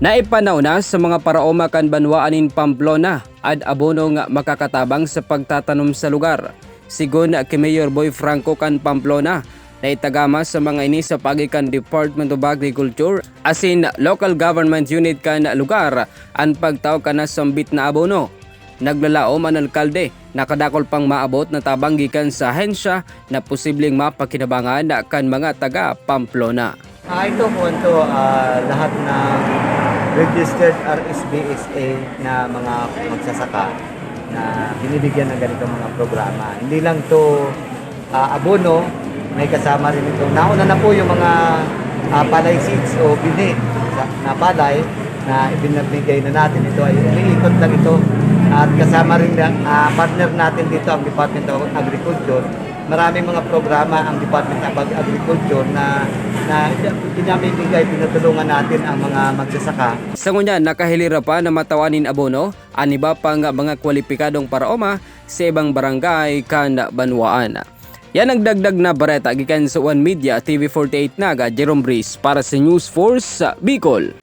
Naipanaw na sa mga paraoma kan banwaanin Pamplona ad abono nga makakatabang sa pagtatanom sa lugar. Sigon kay Mayor Boy Franco kan Pamplona, na itagama sa mga ini sa pagikan Department of Agriculture asin local government unit kan lugar ang pagtaw kana sambit na abono. Naglalaom ang alkalde nakadakol pang maabot na tabang gikan sa ahensya na posibleng mapakinabangan kan mga taga Pamplona. Ito po lahat ng registered RSBSA na mga magsasaka na binibigyan ng ganitong mga programa. Hindi lang to abono, may kasama rin ito. Nauna na po yung mga palay seeds o bini na palay na ibinabigay na natin. Ito ay umiikot lang ito. At kasama rin partner natin dito ang Department of Agriculture. Maraming mga programa ang Department of Agriculture na pinamimigay, pinatulungan natin ang mga magsasaka. Sa ngunyan, nakahilira pa na matawanin abono ang iba pang mga kwalipikadong paraoma sa ibang barangay kan banwaan. Yan ang dagdag na bareta gikan sa One Media TV48 naga Jerome Breeze para sa News Force Bicol.